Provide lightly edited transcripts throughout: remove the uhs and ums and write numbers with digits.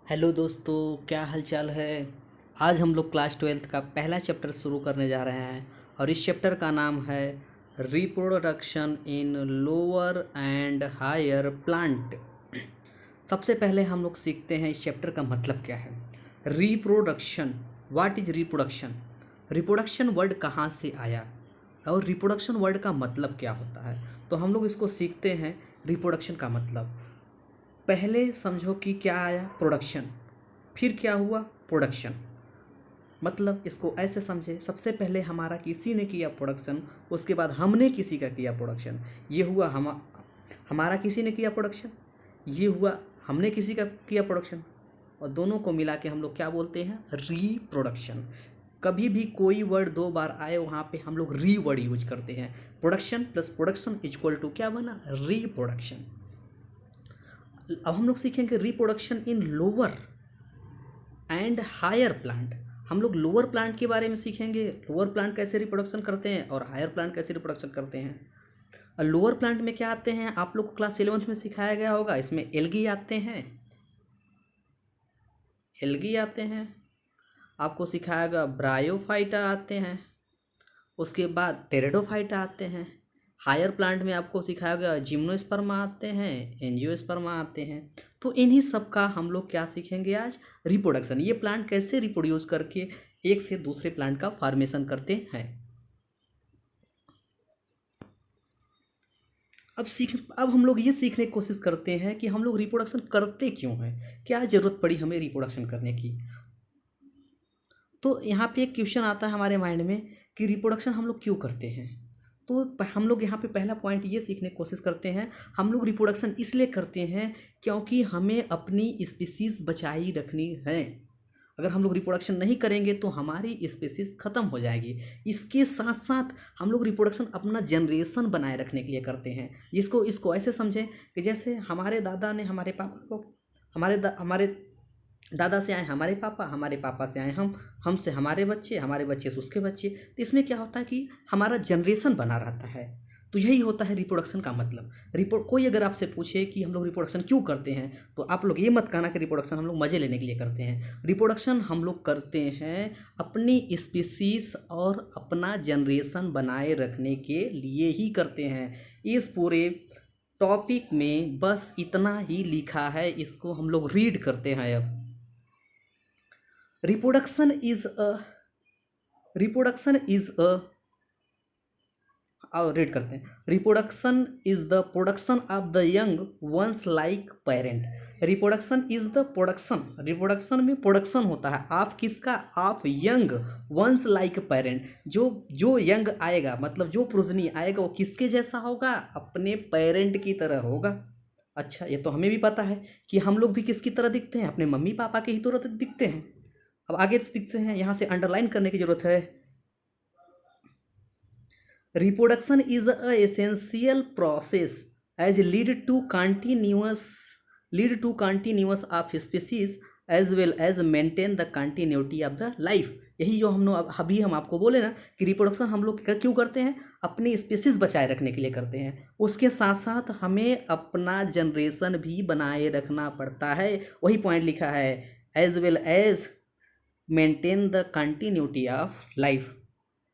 Hello दोस्तों, क्या हालचाल है। आज हम लोग क्लास 12th का पहला चैप्टर शुरू करने जा रहे हैं और इस चैप्टर का नाम है reproduction in lower and higher plant. सबसे पहले हम लोग सीखते हैं इस चैप्टर का मतलब क्या है। Reproduction, what is reproduction. Reproduction word कहाँ से आया और रिप्रोडक्शन वर्ड का मतलब क्या होता है, तो हम लोग इसको सीखते हैं। रिप्रोडक्शन का मतलब पहले समझो कि क्या आया, प्रोडक्शन, फिर क्या हुआ, प्रोडक्शन। मतलब इसको ऐसे समझे, सबसे पहले हमारा किसी ने किया प्रोडक्शन, उसके बाद हमने किसी का किया प्रोडक्शन। ये हुआ हमारा किसी ने किया प्रोडक्शन, ये हुआ हमने किसी का किया प्रोडक्शन, और दोनों को मिला के हम लोग क्या बोलते हैं, रिप्रोडक्शन। कभी भी कोई वर्ड दो बार आए वहाँ पे हम लोग री वर्ड यूज करते हैं। Production plus production equal to क्या बना, रिप्रोडक्शन। अब हम लोग सीखेंगे reproduction in lower and higher plant. हम लोग लोअर प्लांट के बारे में सीखेंगे, लोअर प्लांट कैसे रिप्रोडक्शन करते हैं और हायर प्लांट कैसे रिप्रोडक्शन करते हैं। लोअर प्लांट में क्या आते हैं, आप लोग को क्लास 11th में सिखाया गया होगा। इसमें एल्गी आते हैं, एल्गी आते हैं, आपको सिखाया गया ब्रायोफाइटा आते हैं, उसके बाद टेरिडोफाइटा आते हैं। हायर प्लांट में आपको सिखाया गया जिम्नोस्पर्मा आते हैं, एंजियोस्पर्मा आते हैं। तो इन्हीं सब का हम लोग क्या सीखेंगे आज, रिप्रोडक्शन। ये प्लांट कैसे रिप्रोड्यूस करके एक से दूसरे प्लांट का फॉर्मेशन करते हैं। अब हम लोग ये सीखने की कोशिश करते हैं कि हम लोग रिप्रोडक्शन करते क्यों हैं, क्या ज़रूरत पड़ी हमें रिप्रोडक्शन करने की। तो यहाँ पे एक क्वेश्चन आता है हमारे माइंड में कि रिप्रोडक्शन हम लोग क्यों करते हैं। तो हम लोग यहाँ पे पहला पॉइंट ये सीखने की कोशिश करते हैं, हम लोग रिप्रोडक्शन इसलिए करते हैं क्योंकि हमें अपनी स्पीसीज बचाई रखनी है। अगर हम लोग रिप्रोडक्शन नहीं करेंगे तो हमारी स्पीसीज खत्म हो जाएगी। इसके साथ साथ हम लोग रिप्रोडक्शन अपना जनरेशन बनाए रखने के लिए करते हैं। इसको ऐसे समझें कि जैसे हमारे दादा ने हमारे पापा को, हमारे दादा से आए हमारे पापा से आए हमसे हमारे बच्चे से उसके बच्चे। तो इसमें क्या होता है कि हमारा जनरेशन बना रहता है। तो यही होता है रिप्रोडक्शन का मतलब। कोई अगर आपसे पूछे कि हम लोग रिप्रोडक्शन क्यों करते हैं, तो आप लोग ये मत कहना कि रिप्रोडक्शन हम लोग मज़े लेने के लिए करते हैं। रिप्रोडक्शन हम लोग करते हैं अपनी स्पीसीज और अपना जनरेशन बनाए रखने के लिए ही करते हैं। इस पूरे टॉपिक में बस इतना ही लिखा है, इसको हम लोग रीड करते हैं। अब reproduction is a reproduction is a और रीड करते हैं। Reproduction is the production of the young ones like parent. Reproduction is the production, reproduction में प्रोडक्शन होता है आप किसका, आप यंग वंस लाइक पेरेंट। जो जो यंग आएगा, मतलब जो प्रोजनी आएगा वो किसके जैसा होगा, अपने पेरेंट की तरह होगा। अच्छा, ये तो हमें भी पता है कि हम लोग भी किसकी तरह दिखते हैं, अपने मम्मी पापा के ही तरह दिखते हैं। अब आगे दिखते हैं, यहाँ से अंडरलाइन करने की जरूरत है। Reproduction is a essential process as lead to continuous of species as well as maintain the continuity of the life. यही जो हम आपको बोले ना कि रिप्रोडक्शन हम लोग क्यों करते हैं, अपनी स्पीसीज बचाए रखने के लिए करते हैं। उसके साथ साथ हमें अपना जनरेशन भी बनाए रखना पड़ता है। वही पॉइंट लिखा है, as well as maintain the continuity of life.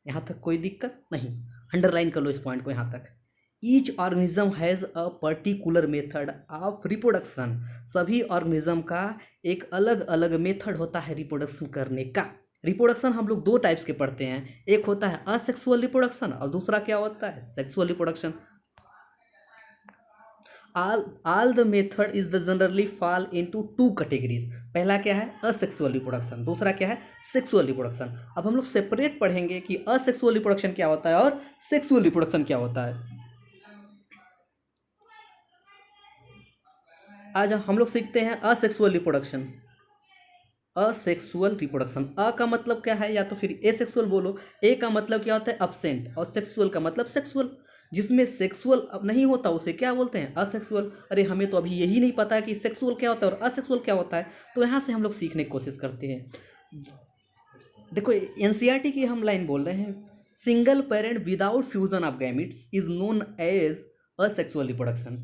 यहाँ तक कोई दिक्कत नहीं, अंडरलाइन कर लो इस पॉइंट को यहाँ तक। Each organism has a particular method of reproduction. सभी ऑर्गेनिज्म का एक अलग अलग मेथड होता है रिप्रोडक्शन करने का। रिप्रोडक्शन हम लोग दो टाइप्स के पढ़ते हैं, एक होता है असेक्सुअल रिप्रोडक्शन और दूसरा क्या होता है, sexual reproduction. all the method is the generally fall into two categories। पहला क्या है, असेक्सुअल रिप्रोडक्शन, दूसरा क्या है, सेक्सुअल रिप्रोडक्शन। अब हम लोग सेपरेट पढ़ेंगे कि असेक्सुअल रिप्रोडक्शन क्या होता है और सेक्सुअल रिप्रोडक्शन क्या होता है। आज हम लोग सीखते हैं असेक्सुअल रिप्रोडक्शन। असेक्सुअल रिप्रोडक्शन, अ का मतलब क्या है, या तो फिर एसेक्सुअल बोलो। ए का मतलब क्या होता है, एब्सेंट, और सेक्सुअल का मतलब सेक्सुअल। जिसमें सेक्सुअल अब नहीं होता उसे क्या बोलते हैं, असेक्सुअल। अरे हमें तो अभी यही नहीं पता है कि सेक्सुअल क्या होता है और असेक्सुअल क्या होता है। तो यहाँ से हम लोग सीखने की कोशिश करते हैं। देखो एनसीईआरटी की हम लाइन बोल रहे हैं, single parent without fusion of gametes is known as asexual reproduction.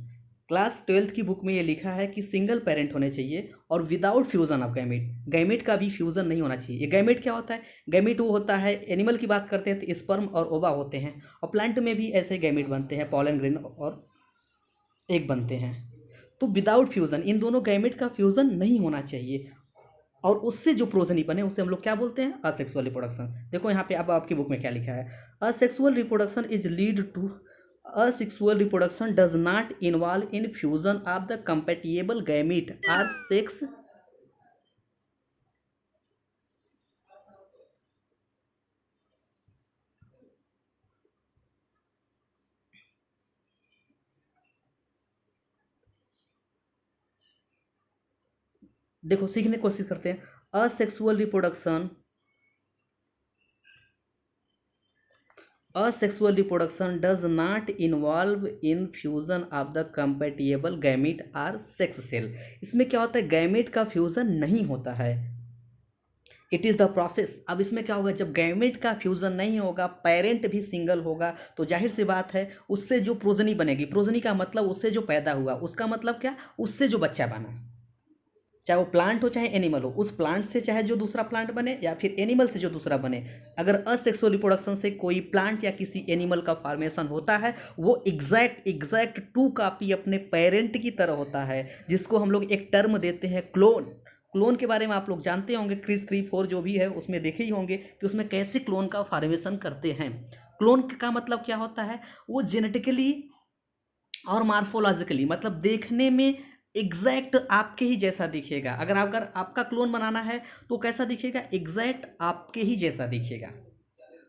Class 12th की बुक में ये लिखा है कि सिंगल पेरेंट होने चाहिए और without fusion of gamete, gamete का भी फ्यूजन नहीं होना चाहिए। ये गैमेट क्या होता है? गैमेट वो होता है, एनिमल की बात करते हैं तो स्पर्म और ओवा होते हैं, और प्लांट में भी ऐसे गैमेट बनते हैं, पॉलन ग्रेन और एग बनते हैं। तो विदाउट फ्यूजन इन दोनों गैमेट का फ्यूजन नहीं होना चाहिए, और उससे जो प्रोजनी बने उसे हम लोग क्या बोलते हैं? Asexual reproduction. देखो यहाँ पे अब आपकी बुक में क्या लिखा है, asexual reproduction is lead to, asexual reproduction does not involve in fusion of the compatible gamete or sex। देखो सीखने की कोशिश करते हैं। Asexual reproduction, asexual reproduction does not involve in fusion of the compatible gamete or sex cell। इसमें क्या होता है? गैमेट का फ्यूजन नहीं होता है। It is the process. अब इसमें क्या होगा? जब गैमेट का फ्यूजन नहीं होगा, पेरेंट भी सिंगल होगा, तो जाहिर सी बात है उससे जो प्रोजनी बनेगी, प्रोजनी का मतलब उससे जो पैदा हुआ, उसका मतलब क्या? उससे जो बच्चा बना, चाहे वो प्लांट हो चाहे एनिमल हो, उस प्लांट से चाहे जो दूसरा प्लांट बने या फिर एनिमल से जो दूसरा बने। अगर असेक्सुअल रिप्रोडक्शन से कोई प्लांट या किसी एनिमल का फॉर्मेशन होता है, वो एग्जैक्ट टू कॉपी अपने पेरेंट की तरह होता है, जिसको हम लोग एक टर्म देते हैं क्लोन। क्लोन के बारे में आप लोग जानते होंगे, क्रिस 3-4 जो भी है उसमें देखे ही होंगे कि उसमें कैसे क्लोन का फॉर्मेशन करते हैं। क्लोन का मतलब क्या होता है? वो जेनेटिकली और मार्फोलॉजिकली, मतलब देखने में एग्जैक्ट आपके ही जैसा दिखेगा। अगर आपका क्लोन बनाना है तो कैसा दिखेगा? एग्जैक्ट आपके ही जैसा दिखेगा।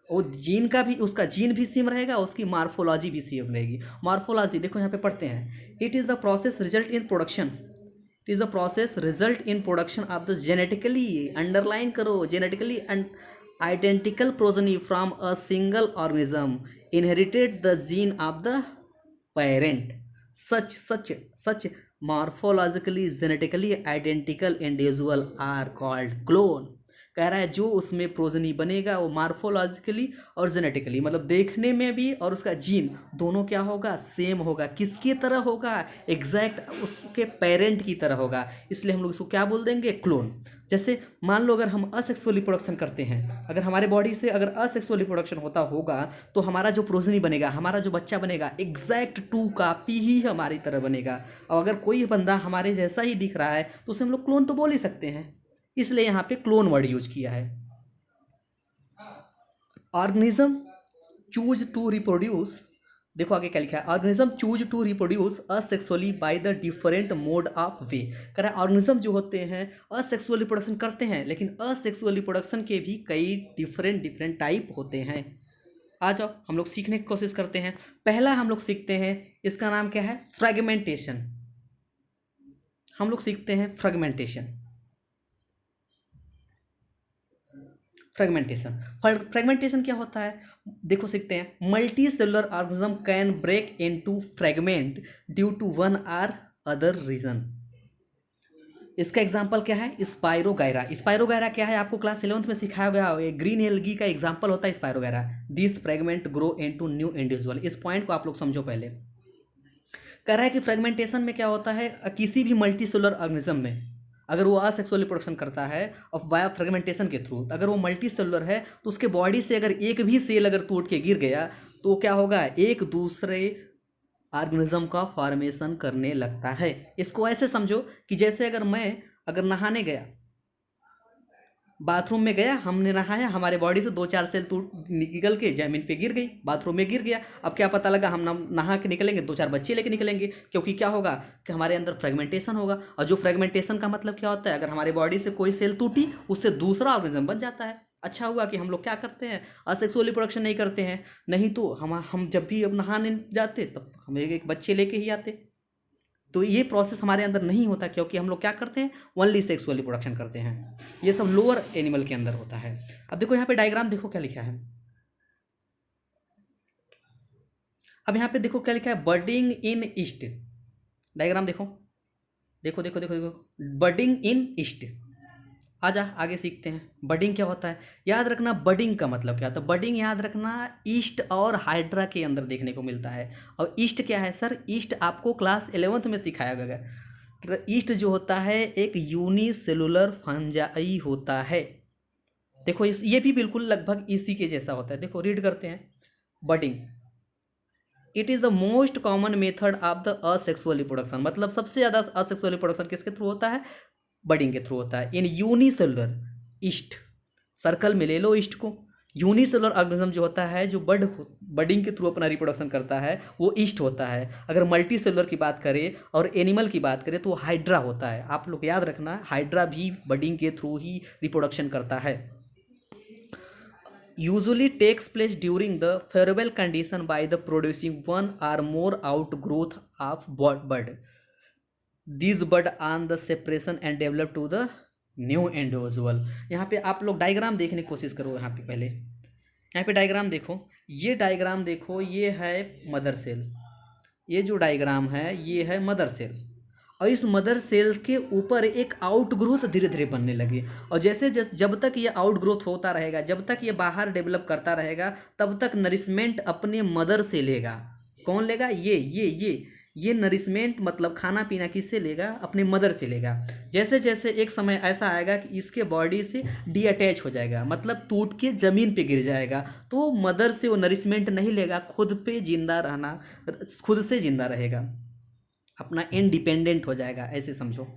वो जीन का भी, उसका जीन भी सेम रहेगा, उसकी मार्फोलॉजी भी सेम रहेगी। मार्फोलॉजी देखो यहाँ पे पढ़ते हैं, it is the process result in production, it is the process result in production of the genetically, underline करो, genetically identical progeny from a single organism inherited the gene of the parent। such morphologically genetically identical individual are called clone। कह रहा है जो उसमें progeny बनेगा वो morphologically और genetically, मतलब देखने में भी और उसका जीन दोनों क्या होगा? सेम होगा। किसकी तरह होगा? एग्जैक्ट उसके पेरेंट की तरह होगा, इसलिए हम लोग इसको क्या बोल देंगे? क्लोन। जैसे मान लो अगर हम असेक्सुअल रिप्रोडक्शन करते हैं, अगर हमारे बॉडी से अगर असेक्सुअल रिप्रोडक्शन होता होगा तो हमारा जो प्रोजनी बनेगा, हमारा जो बच्चा बनेगा, एग्जैक्ट टू कॉपी ही हमारी तरह बनेगा। और अगर कोई बंदा हमारे जैसा ही दिख रहा है तो उसे हम लोग क्लोन तो बोल ही सकते हैं, इसलिए यहाँ पे क्लोन वर्ड यूज किया है। ऑर्गेनिज्म चूज टू रिप्रोड्यूस, देखो आगे क्या लिखा है, organism choose to reproduce asexually by the different mode of way. कह रहा है ऑर्गेनिज्म जो होते हैं असेक्सुअल रिप्रोडक्शन करते हैं, लेकिन असेक्सुअल रिप्रोडक्शन के भी कई डिफरेंट टाइप होते हैं। आ जाओ हम लोग सीखने की कोशिश करते हैं। पहला हम लोग सीखते हैं, इसका नाम क्या है? फ्रेगमेंटेशन। हम लोग सीखते हैं फ्रेगमेंटेशन। फ्रेगमेंटेशन क्या होता है? देखो सीखते हैं। Multi cellular organism can break into fragment due to one or other reason. इसका एग्जाम्पल क्या है? स्पाइरोगायरा। स्पाइरोगायरा क्या है? आपको क्लास 11th में सिखाया गया हो, ग्रीन एल्गी का एग्जाम्पल होता है spirogyra. This fragment grow into new individual. इस पॉइंट को आप लोग समझो पहले। कह रहा है कि फ्रेगमेंटेशन में क्या होता है? किसी भी मल्टी सेलुलर ऑर्गेनिज्म में अगर वो असेक्सुअल रिप्रोडक्शन करता है और बायो फ्रेगमेंटेशन के थ्रू, अगर वो मल्टी सेलुलर है तो उसके बॉडी से अगर एक भी सेल अगर टूट के गिर गया तो क्या होगा? एक दूसरे ऑर्गेनिज्म का फॉर्मेशन करने लगता है। इसको ऐसे समझो कि जैसे अगर मैं अगर नहाने गया, बाथरूम में गया, हमने नहाया, हमारे बॉडी से 2-4 सेल टूट निकल के जमीन पे गिर गई, बाथरूम में गिर गया। अब क्या पता लगा, हम नहा के निकलेंगे 2-4 बच्चे लेके निकलेंगे, क्योंकि क्या होगा कि हमारे अंदर फ्रेगमेंटेशन होगा। और जो फ्रेगमेंटेशन का मतलब क्या होता है? अगर हमारे बॉडी से कोई सेल टूटी, उससे दूसरा ऑर्गेनिज्म बन जाता है। अच्छा हुआ कि हम लोग क्या करते हैं? असेक्सुअल रिप्रोडक्शन नहीं करते हैं, नहीं तो हम जब भी अब नहाने जाते तब हम एक बच्चे लेके ही आते। तो ये प्रोसेस हमारे अंदर नहीं होता, क्योंकि हम लोग क्या करते हैं? ओनली सेक्सुअल रिप्रोडक्शन करते हैं। ये सब लोअर एनिमल के अंदर होता है। अब देखो यहाँ पे डायग्राम देखो क्या लिखा है। अब यहाँ पे देखो क्या लिखा है, बर्डिंग इन ईस्ट। डायग्राम देखो, देखो देखो देखो देखो, बर्डिंग इन ईस्ट। आजा आगे सीखते हैं। बडिंग क्या होता है, याद रखना बडिंग का मतलब क्या होता है। बडिंग याद रखना ईस्ट और हाइड्रा के अंदर देखने को मिलता है। और ईस्ट क्या है सर, ईस्ट आपको क्लास 11th में सिखाया गया। तो ईस्ट जो होता है एक यूनिसेलुलर फंजाई होता है। देखो इस ये भी बिल्कुल लगभग इसी के जैसा होता है। देखो रीड करते हैं। Budding, it is the most common method of the asexual reproduction, मतलब सबसे ज़्यादा असेक्सुअल रिप्रोडक्शन किसके थ्रू होता है, बडिंग के थ्रू होता है। इन यूनिसेलुलर ईस्ट, सर्कल में ले लो ईस्ट को। यूनिसेलुलर ऑर्गेनिज्म जो होता है जो बडिंग के थ्रू अपना रिप्रोडक्शन करता है वो ईस्ट होता है। अगर मल्टी सेलुलर की बात करें और एनिमल की बात करें तो वो हाइड्रा होता है। आप लोग याद रखना हाइड्रा भी बडिंग के थ्रू ही रिप्रोडक्शन करता है। Usually takes place during the farewell condition by the producing one or more outgrowth of bud. These bud on the separation and develop to the new individual. यहाँ पे आप लोग diagram देखने की कोशिश करो। यहाँ पे पहले यहाँ पे डायग्राम देखो, ये डायग्राम देखो, ये है मदर सेल। ये जो डायग्राम है ये है मदर सेल, और इस मदर सेल्स के ऊपर एक आउटग्रोथ धीरे धीरे बनने लगी। और जैसे जैसे जब तक ये आउटग्रोथ होता रहेगा, जब तक ये बाहर डेवलप करता रहेगा, तब तक नरिशमेंट अपने मदर से लेगा। कौन लेगा, ये नरिशमेंट मतलब खाना पीना किससे लेगा, अपने मदर से लेगा। जैसे जैसे एक समय ऐसा आएगा कि इसके बॉडी से डीअटैच हो जाएगा, मतलब टूट के ज़मीन पे गिर जाएगा, तो मदर से वो नरिशमेंट नहीं लेगा, खुद पे जिंदा रहना, खुद से जिंदा रहेगा, अपना इंडिपेंडेंट हो जाएगा, ऐसे समझो।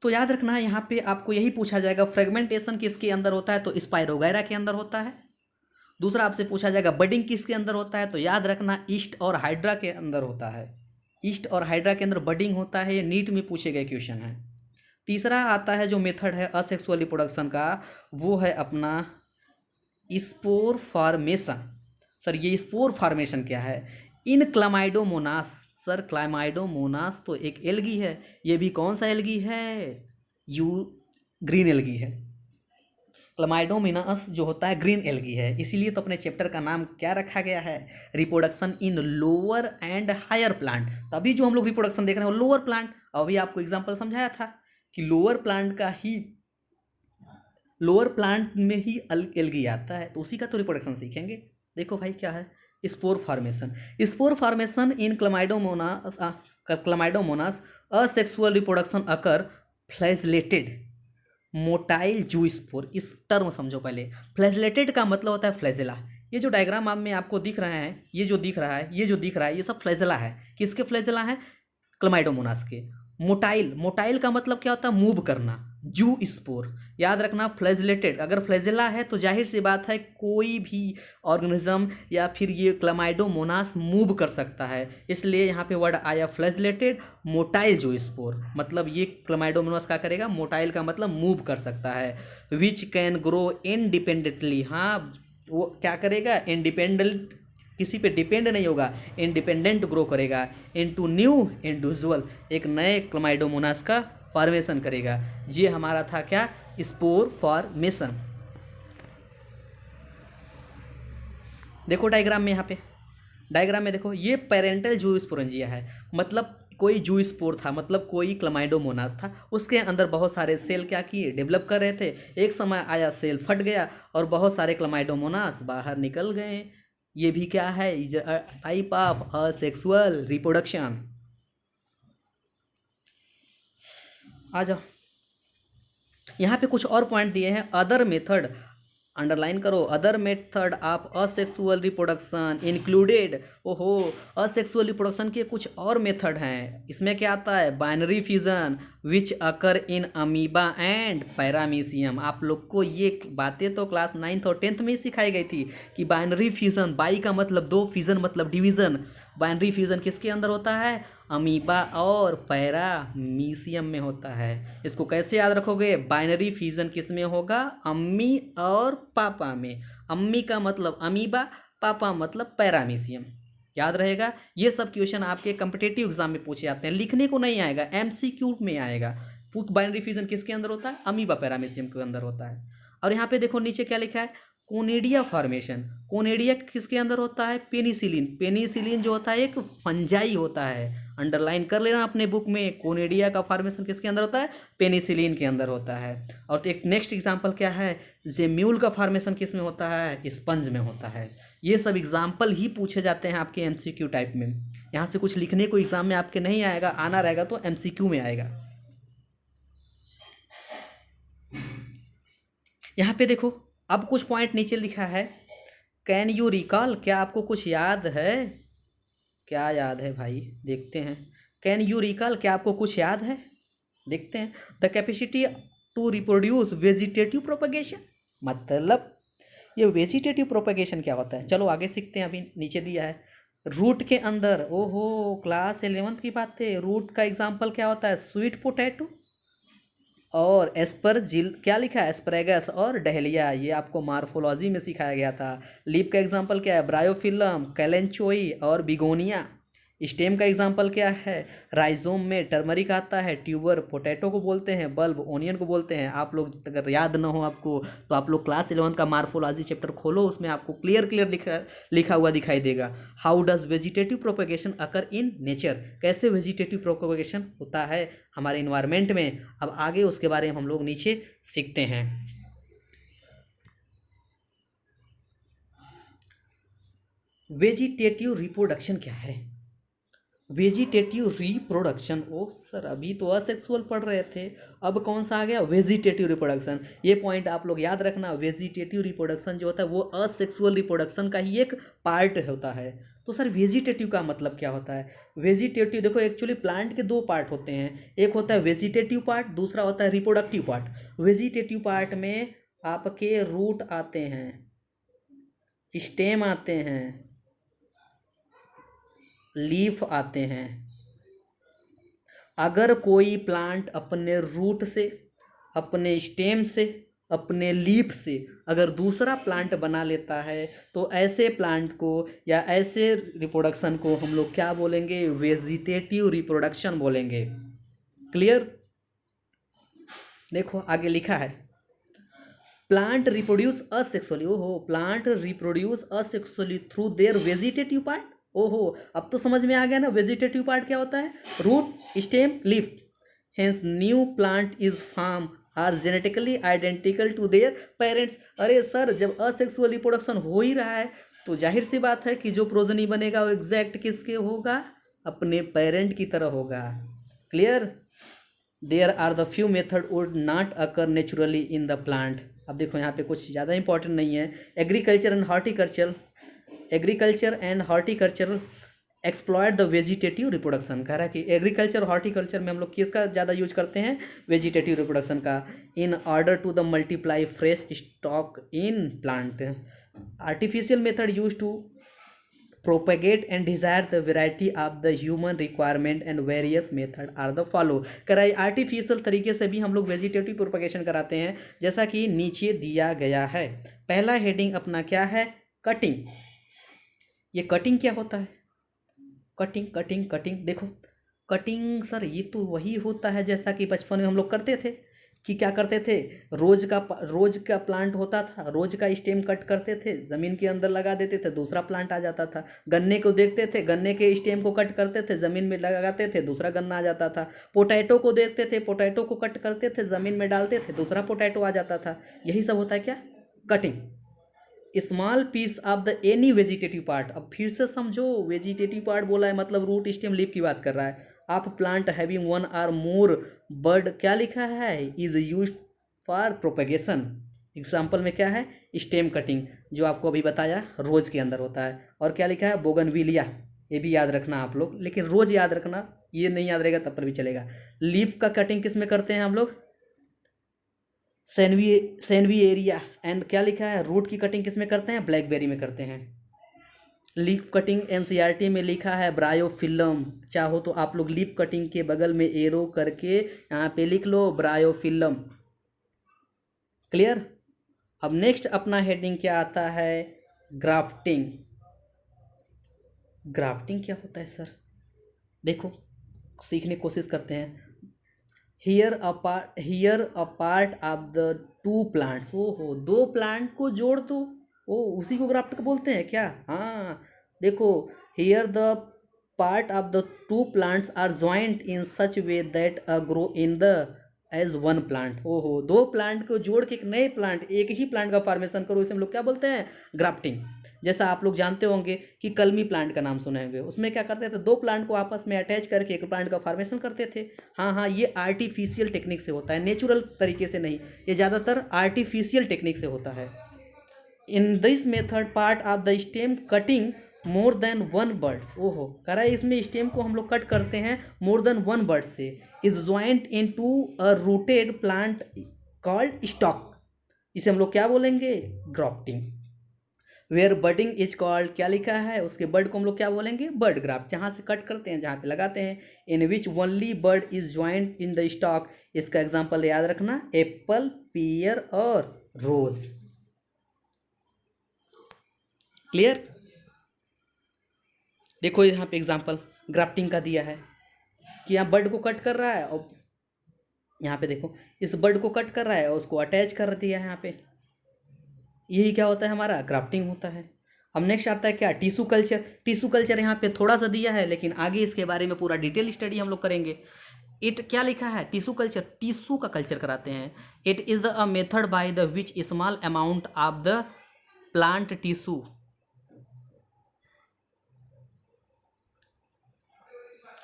तो याद रखना यहाँ पे आपको यही पूछा जाएगा फ्रेगमेंटेशन किसके अंदर होता है, तो स्पाइरोगैरा के अंदर होता है। दूसरा आपसे पूछा जाएगा बडिंग किसके अंदर होता है, तो याद रखना ईस्ट और हाइड्रा के अंदर होता है। ईस्ट और हाइड्रा के अंदर बडिंग होता है, ये नीट में पूछे गए क्वेश्चन है। तीसरा आता है जो मेथड है असेक्सुअल रिप्रोडक्शन का, वो है अपना स्पोर फॉर्मेशन। सर ये स्पोर फॉर्मेशन क्या है, इन क्लामाइडोमोनास। सर क्लामाइडोमोनास तो एक एल्गी है, ये भी कौन सा एल्गी है, यू ग्रीन एल्गी है। क्लामाइडोमोनास जो होता है ग्रीन एल्गी है, इसीलिए तो अपने चैप्टर का नाम क्या रखा गया है, reproduction in lower and higher plant. तभी जो हम लोग रिप्रोडक्शन देख रहे हैं वो लोअर प्लांट। अभी आपको एग्जाम्पल समझाया था कि लोअर प्लांट में ही एल्गी आता है, तो उसी का तो रिप्रोडक्शन सीखेंगे। देखो भाई क्या है, spore formation. Spore formation in Chlamydomonas asexual reproduction occur flagellated motile zoospore. इस टर्म समझो पहले। फ्लैजलेटेड का मतलब होता है फ्लैजेला। ये जो डायग्राम में आपको दिख रहे हैं, ये जो दिख रहा है, ये सब फ्लैजेला है। किसके फ्लैजेला है, क्लामाइडोमोनास के। मोटाइल का मतलब क्या होता है, मूव करना। जू स्पोर, याद रखना फ्लैजलेटेड, अगर फ्लैजेला है तो जाहिर सी बात है कोई भी ऑर्गेनिज्म या फिर ये क्लामाइडोमोनास मूव कर सकता है, इसलिए यहाँ पे वर्ड आया फ्लैजलेटेड। मोटाइल जू स्पोर मतलब ये क्लामाइडोमोनास क्या करेगा, मोटाइल का मतलब मूव कर सकता है। विच कैन ग्रो इंडिपेंडेंटली, हाँ वो क्या करेगा, इंडिपेंडेंट, किसी पे डिपेंड नहीं होगा, इंडिपेंडेंट ग्रो करेगा। इनटू न्यू इंडिविजुअल, एक नए क्लामाइडोमोनास का फॉर्मेशन करेगा। ये हमारा था क्या, स्पोर फॉर्मेशन। देखो डायग्राम में, यहाँ पे डायग्राम में देखो, ये पेरेंटल जूस्पोरेंजिया है, मतलब कोई जूस्पोर था, मतलब कोई क्लामाइडोमोनास था, उसके अंदर बहुत सारे सेल क्या किए, डेवलप कर रहे थे। एक समय आया सेल फट गया और बहुत सारे क्लामाइडोमोनास बाहर निकल गए। ये भी क्या है, टाइप ऑफ असेक्सुअल रिप्रोडक्शन। आ जाओ, यहाँ पे कुछ और पॉइंट दिए हैं। अदर मेथड, अंडरलाइन करो, other method of asexual reproduction included. ओहो, असेक्सुअल रिप्रोडक्शन के कुछ और मेथड हैं। इसमें क्या आता है, binary fusion which occur in amoeba and paramecium. आप लोग को ये बातें तो क्लास 9th और 10th में ही सिखाई गई थी कि बाइनरी फ्यूजन, बाई का मतलब दो, फ्यूजन मतलब डिवीजन। बाइनरी फ्यूजन किसके अंदर होता है, अमीबा और पैरामीशियम में होता है। इसको कैसे याद रखोगे, बाइनरी फ्यूजन किस में होगा, अम्मी और पापा में। अम्मी का मतलब अमीबा, पापा मतलब पैरामीशियम, याद रहेगा। ये सब क्वेश्चन आपके कॉम्पिटिटिव एग्जाम में पूछे जाते हैं, लिखने को नहीं आएगा, एमसीक्यू में आएगा। बाइनरी फ्यूजन किसके अंदर होता है, अमीबा पैरामीशियम के अंदर होता है। और यहाँ पे देखो नीचे क्या लिखा है, कोनेडिया फॉर्मेशन। कोनेडिया किसके अंदर होता है, पेनिसिलिन। पेनिसिलिन जो होता है एक फंजाई होता है, अंडरलाइन कर लेना अपने बुक में, कोनिडिया का फॉर्मेशन किसके अंदर होता है, पेनिसिलिन के अंदर होता है। और तो एक नेक्स्ट एग्जाम्पल क्या है, जेम्यूल का फॉर्मेशन किस में होता है, स्पंज में होता है। ये सब एग्जाम्पल ही पूछे जाते हैं आपके एमसीक्यू टाइप में। यहाँ से कुछ लिखने को एग्जाम में आपके नहीं आएगा, आना रहेगा तो एमसीक्यू में आएगा। यहाँ पे देखो अब कुछ पॉइंट नीचे लिखा है, कैन यू रिकॉल, क्या आपको कुछ याद है, क्या याद है भाई, देखते हैं। कैन यू रिकॉल, क्या आपको कुछ याद है, देखते हैं। The capacity to reproduce vegetative propagation, मतलब ये वेजिटेटिव प्रोपगेशन क्या होता है, चलो आगे सीखते हैं। अभी नीचे दिया है रूट के अंदर, ओहो क्लास 11th की बात है। रूट का एग्जाम्पल क्या होता है, स्वीट पोटैटो और एस्परजिल, क्या लिखा है, एस्परेगस और डहलिया, ये आपको मार्फोलॉजी में सिखाया गया था। लीफ का एग्जाम्पल क्या है, ब्रायोफिलम, कैलेंचोई और बिगोनिया। स्टेम का एग्जाम्पल क्या है, राइजोम में टर्मरिक आता है, ट्यूबर पोटैटो को बोलते हैं, बल्ब ओनियन को बोलते हैं। आप लोग अगर याद ना हो आपको तो आप लोग क्लास 11 का मार्फोलॉजी चैप्टर खोलो, उसमें आपको क्लियर लिखा हुआ दिखाई देगा। How does vegetative propagation occur in nature, कैसे वेजिटेटिव प्रोपगेशन होता है हमारे इन्वायरमेंट में। अब आगे उसके बारे में हम लोग नीचे सीखते हैं। वेजिटेटिव रिप्रोडक्शन क्या है, वेजिटेटिव रिप्रोडक्शन, ओ सर अभी तो असेक्सुअल पढ़ रहे थे, अब कौन सा आ गया, वेजिटेटिव रिप्रोडक्शन। ये पॉइंट आप लोग याद रखना, वेजिटेटिव रिप्रोडक्शन जो होता है वो असेक्सुअल रिप्रोडक्शन का ही एक पार्ट होता है। तो सर वेजिटेटिव का मतलब क्या होता है, वेजिटेटिव देखो एक्चुअली प्लांट के दो पार्ट होते हैं, एक होता है वेजिटेटिव पार्ट, दूसरा होता है रिप्रोडक्टिव पार्ट। वेजिटेटिव पार्ट में आपके रूट आते हैं, स्टेम आते हैं, लीफ आते हैं। अगर कोई प्लांट अपने रूट से, अपने स्टेम से, अपने लीफ से अगर दूसरा प्लांट बना लेता है तो ऐसे प्लांट को या ऐसे रिप्रोडक्शन को हम लोग क्या बोलेंगे, वेजिटेटिव रिप्रोडक्शन बोलेंगे। क्लियर, देखो आगे लिखा है प्लांट रिप्रोड्यूस असेक्सुअली, ओहो plant reproduce asexually through their vegetative part, ओहो अब तो समझ में आ गया ना वेजिटेटिव पार्ट क्या होता है, root stem leaf. Hence new plant is form are genetically identical to their parents. अरे सर जब असेक्सुअल रिप्रोडक्शन हो ही रहा है तो जाहिर सी बात है कि जो प्रोजनी बनेगा वो एग्जैक्ट किसके होगा, अपने पेरेंट की तरह होगा। Clear, there are the few method would not occur naturally in the plant. अब देखो यहाँ पे कुछ ज़्यादा इंपॉर्टेंट नहीं है, agriculture and horticulture, agriculture and horticulture exploit the vegetative reproduction. कह रहा है कि एग्रीकल्चर हॉर्टिकल्चर में हम लोग किसका ज़्यादा यूज करते हैं, वेजिटेटिव रिप्रोडक्शन का, in order to the multiply fresh stock in plant. Artificial method use to propagate and desire the variety of the human requirement and various method are the follow। कराई artificial तरीके से भी हम लोग vegetative propagation कराते हैं, जैसा कि नीचे दिया गया है। पहला हेडिंग अपना क्या है, कटिंग। ये कटिंग क्या होता है, कटिंग कटिंग कटिंग, देखो कटिंग सर ये तो वही होता है जैसा कि बचपन में हम लोग करते थे कि क्या करते थे, रोज का प्लांट होता था, रोज का स्टेम कट करते थे, ज़मीन के अंदर लगा देते थे, दूसरा प्लांट आ जाता था। गन्ने को देखते थे, गन्ने के स्टेम को कट करते थे, ज़मीन में लगाते थे, दूसरा गन्ना आ जाता था। पोटैटो को देखते थे, पोटैटो को कट करते थे, ज़मीन में डालते थे, दूसरा पोटैटो आ जाता था। यही सब होता है क्या, cutting. Small piece of the any vegetative part, अब फिर से समझो वेजिटेटिव पार्ट बोला है मतलब रूट स्टेम लीफ की बात कर रहा है। आप plant having one or more bud, क्या लिखा है, is use for propagation. Example में क्या है, स्टेम कटिंग जो आपको अभी बताया रोज के अंदर होता है। और क्या लिखा है, बोगनविलिया, ये भी याद रखना आप लोग, लेकिन रोज याद रखना, ये नहीं याद रहेगा तब पर भी चलेगा। लीफ का कटिंग किस में करते हैं हम लोग, सैनवी एरिया। एंड क्या लिखा है, रूट की कटिंग किस में करते हैं, ब्लैकबेरी में करते हैं। लीफ कटिंग एनसीईआरटी में लिखा है ब्रायोफिल्म, चाहो तो आप लोग लीफ कटिंग के बगल में एरो करके यहाँ पे लिख लो ब्रायोफिल्म। क्लियर, अब नेक्स्ट अपना हेडिंग क्या आता है, ग्राफ्टिंग। ग्राफ्टिंग क्या होता है सर, देखो सीखने की कोशिश करते हैं। Here a part of the two plants, ओहो दो प्लांट को जोड़ दो, ओ उसी को ग्राफ्ट बोलते हैं क्या, हाँ देखो here the part of the two plants are joint in such way that grow in the as one plant. ओहो, दो प्लांट को जोड़ के एक नए प्लांट, एक ही प्लांट का फॉर्मेशन करो, इसे हम लोग क्या बोलते हैं? ग्राफ्टिंग। जैसा आप लोग जानते होंगे कि कलमी प्लांट का नाम सुने होंगे, उसमें क्या करते थे? दो प्लांट को आपस में अटैच करके एक प्लांट का फॉर्मेशन करते थे। हाँ हाँ, ये आर्टिफिशियल टेक्निक से होता है, नेचुरल तरीके से नहीं, ये ज़्यादातर आर्टिफिशियल टेक्निक से होता है। In this method part of the stem cutting more than one birds. ओहो, कह रहा है इसमें स्टेम को हम लोग कट करते हैं मोर देन वन बर्ड से, is joint into a rooted plant called stock. इसे हम लोग क्या बोलेंगे? Grafting. Where budding is called, क्या लिखा है? उसके बर्ड को हम लोग क्या बोलेंगे? Bird graft. जहाँ से कट करते हैं, जहाँ पे लगाते हैं। In which only bird is joint in the stock. इसका एग्जाम्पल याद रखना, एप्पल, पियर और रोज। क्लियर? देखो यहाँ पे एग्जाम्पल ग्राफ्टिंग का दिया है कि यहाँ बर्ड को कट कर रहा है और यहाँ पे देखो इस बर्ड को कट कर रहा है और उसको अटैच कर दिया है यहाँ पे। यही क्या होता है? हमारा ग्राफ्टिंग होता है। अब नेक्स्ट आता है क्या? Tissue culture. टिश्यू कल्चर यहाँ पे थोड़ा सा दिया है, लेकिन आगे इसके बारे में पूरा डिटेल स्टडी हम लोग करेंगे। इट क्या लिखा है? टिश्यू कल्चर, टिश्यू का कल्चर कराते हैं। It is the a method by the which small amount of the plant tissue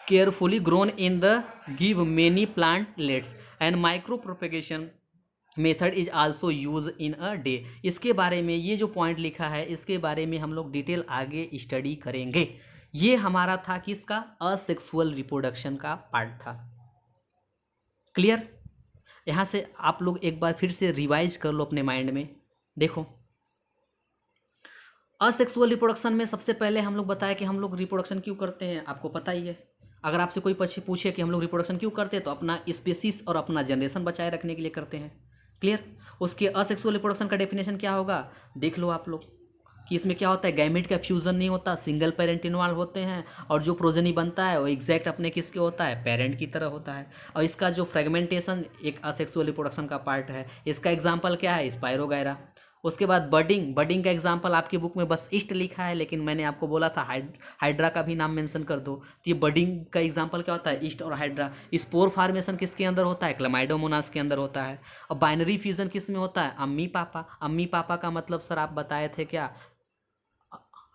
carefully grown in the give many plantlets and micro propagation method is also use in a day. इसके बारे में ये जो point लिखा है, इसके बारे में हम लोग डिटेल आगे स्टडी करेंगे। ये हमारा था किसका? असेक्सुअल रिप्रोडक्शन का पार्ट था। क्लियर? यहाँ से आप लोग एक बार फिर से रिवाइज कर लो अपने माइंड में। देखो, असेक्सुअल रिप्रोडक्शन में सबसे पहले हम लोग बताया कि हम लोग रिप्रोडक्शन क्यों करते हैं, आपको पता ही है। अगर आपसे कोई पूछे कि हम लोग रिप्रोडक्शन क्यों करते हैं, तो अपना स्पीसीज और अपना जनरेशन बचाए रखने के लिए करते हैं। क्लियर? उसके असेक्सुअल रिप्रोडक्शन का डेफिनेशन क्या होगा? देख लो आप लोग कि इसमें क्या होता है? गैमेट का फ्यूजन नहीं होता, सिंगल पेरेंट इन्वॉल्व होते हैं, और जो प्रोजेनी बनता है वो एग्जैक्ट अपने किसके होता है? पेरेंट की तरह होता है। और इसका जो फ्रेगमेंटेशन एक असेक्सुअल रिप्रोडक्शन का पार्ट है। इसका एग्जाम्पल क्या है? स्पाइरोगायरा। उसके बाद बर्डिंग। बर्डिंग का एग्जाम्पल आपकी बुक में बस ईस्ट लिखा है, लेकिन मैंने आपको बोला था हाइड्रा का भी नाम मेंशन कर दो। तो ये बर्डिंग का एग्जाम्पल क्या होता है? ईस्ट और हाइड्रा। स्पोर फार्मेशन किसके अंदर होता है? क्लेमाइडोमोनास के अंदर होता है। और बाइनरी फ्यूजन किस में होता है? अम्मी पापा। अम्मी पापा का मतलब सर आप बताए थे क्या?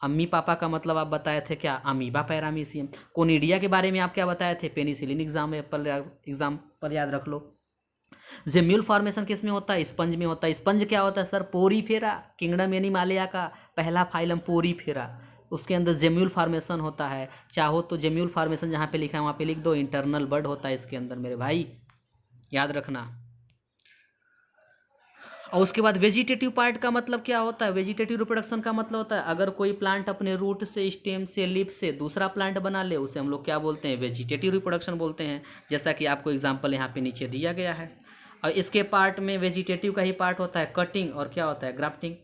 अम्मी पापा का मतलब आप बताए थे क्या? Amoeba paramecium. कोनिडिया के बारे में आप क्या बताए थे? पेनिसिलिन। एग्जाम पर याद रख लो। जेम्यूल फॉर्मेशन किस में होता है? स्पंज में होता है। स्पंज क्या होता है सर? पोरीफेरा। किंगडम एनिमालिया का पहला फाइलम पोरीफेरा, उसके अंदर जेम्यूल फॉर्मेशन होता है। चाहो तो जेम्यूल फॉर्मेशन जहाँ पे लिखा है वहाँ पे लिख दो, इंटरनल बर्ड होता है इसके अंदर मेरे भाई, याद रखना। और उसके बाद वेजिटेटिव पार्ट का मतलब क्या होता है? वेजिटेटिव रिप्रोडक्शन का मतलब होता है अगर कोई प्लांट अपने रूट से, स्टेम से, लीफ से दूसरा प्लांट बना ले, उसे हम लोग क्या बोलते हैं? वेजिटेटिव रिप्रोडक्शन बोलते हैं। जैसा कि आपको एग्जाम्पल यहाँ पे नीचे दिया गया है। और इसके पार्ट में वेजिटेटिव का ही पार्ट होता है कटिंग, और क्या होता है? ग्राफ्टिंग।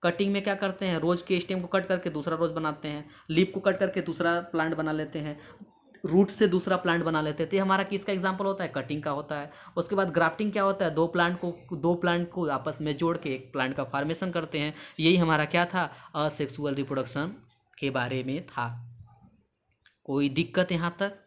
कटिंग में क्या करते हैं? रोज के स्टेम को कट करके दूसरा रोज बनाते हैं, लीफ को कट करके दूसरा प्लांट बना लेते हैं, रूट से दूसरा प्लांट बना लेते थे। हमारा किसका एग्जाम्पल होता है? कटिंग का होता है। उसके बाद ग्राफ्टिंग क्या होता है? दो प्लांट को आपस में जोड़ के एक प्लांट का फॉर्मेशन करते हैं। यही हमारा क्या था? असेक्सुअल रिप्रोडक्शन के बारे में था। कोई दिक्कत यहाँ तक?